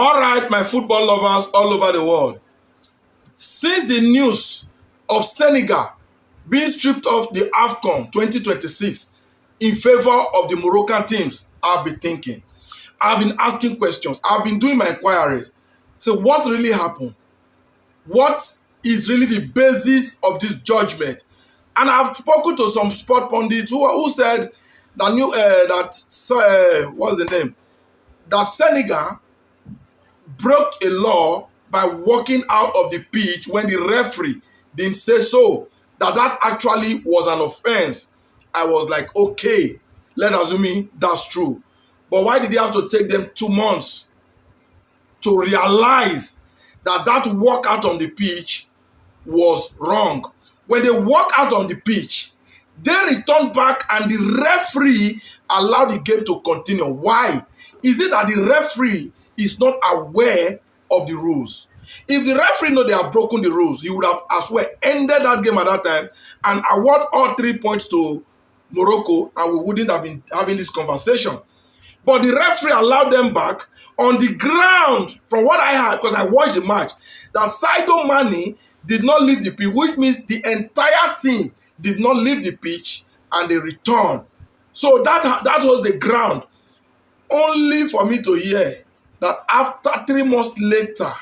All right, my football lovers all over the world. Since the news of Senegal being stripped of the AFCON 2026 in favor of the Moroccan teams, I've been thinking. I've been asking questions. I've been doing my inquiries. So what really happened? What is really the basis of this judgment? And I've spoken to some sport pundits who said what's the name? That Senegal broke a law by walking out of the pitch when the referee didn't say so. That actually was an offense. I was like, okay, let's assume that's true. But why did they have to take them 2 months to realize that walk out on the pitch was wrong? When they walk out on the pitch, they return back and the referee allowed the game to continue. Why? Is it that the referee is not aware of the rules? If the referee know they have broken the rules, he would have as well ended that game at that time and award all 3 points to Morocco, and we wouldn't have been having this conversation. But the referee allowed them back on the ground. From what I heard, because I watched the match, that Sadio Mane did not leave the pitch, which means the entire team did not leave the pitch and they returned. So that was the ground. Only for me to hear that after 3 months later,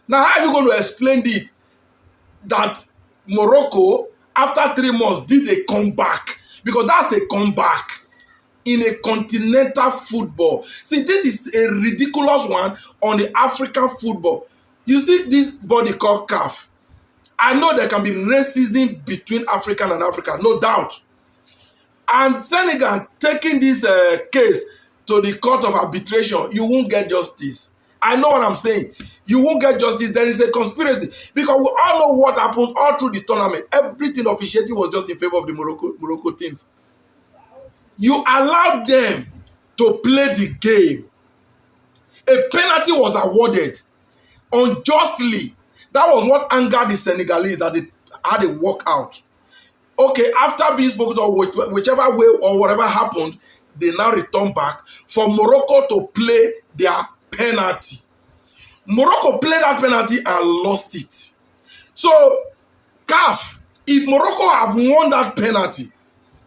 now how are you going to explain it that Morocco, after 3 months, did a comeback? Because that's a comeback in a continental football. See, this is a ridiculous one on the African football. You see this body called CAF. I know there can be racism between African and Africa, no doubt. And Senegal taking this case to the court of arbitration, you won't get justice. I know what I'm saying. You won't get justice. There is a conspiracy. Because we all know what happens all through the tournament. Everything officiating was just in favor of the Morocco teams. You allowed them to play the game. A penalty was awarded unjustly. That was what angered the Senegalese, that they had a walkout. Okay, after being spoken to, whichever way or whatever happened, they now return back for Morocco to play their penalty. Morocco played that penalty and lost it. So, CAF, if Morocco have won that penalty,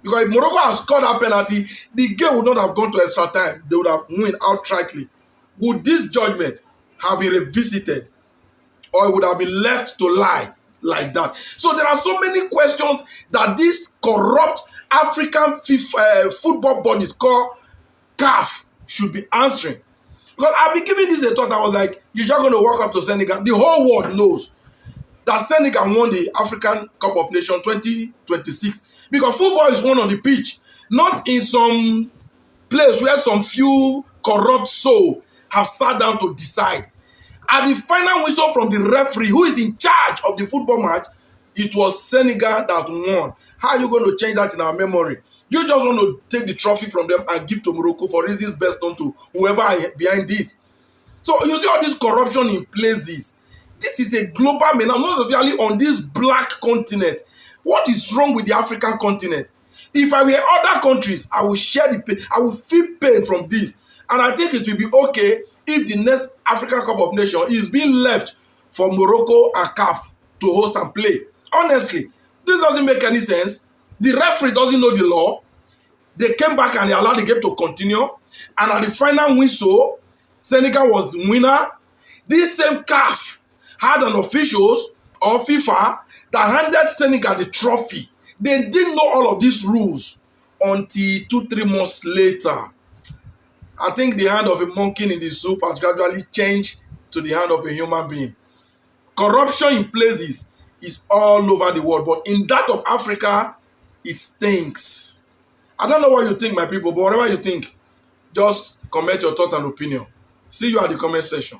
because if Morocco has scored that penalty, the game would not have gone to extra time. They would have won outrightly. Would this judgment have been revisited? Or it would have been left to lie like that? So there are so many questions that these corrupt African football bodies called CAF should be answering. Because I've been giving this a thought. I was like, you're just going to walk up to Senegal. The whole world knows that Senegal won the African Cup of Nations 2026. Because football is won on the pitch, not in some place where some few corrupt souls have sat down to decide. At the final whistle from the referee, who is in charge of the football match, it was Senegal that won. How are you going to change that in our memory? You just want to take the trophy from them and give to Morocco for reasons best known to whoever is behind this. So you see all this corruption in places. This is a global menace, most especially on this black continent. What is wrong with the African continent? If I were other countries, I will share the pain. I will feel pain from this. And I think it will be okay if the next African Cup of Nations is being left for Morocco and CAF to host and play. Honestly, this doesn't make any sense. The referee doesn't know the law. They came back and they allowed the game to continue. And at the final whistle, Senegal was the winner. This same CAF had an officials or FIFA that handed Senegal the trophy. They didn't know all of these rules until 2-3 months later. I think the hand of a monkey in the soup has gradually changed to the hand of a human being. Corruption in places is all over the world, but in that of Africa, it stinks. I don't know what you think, my people, but whatever you think, just comment your thought and opinion. See you at the comment section.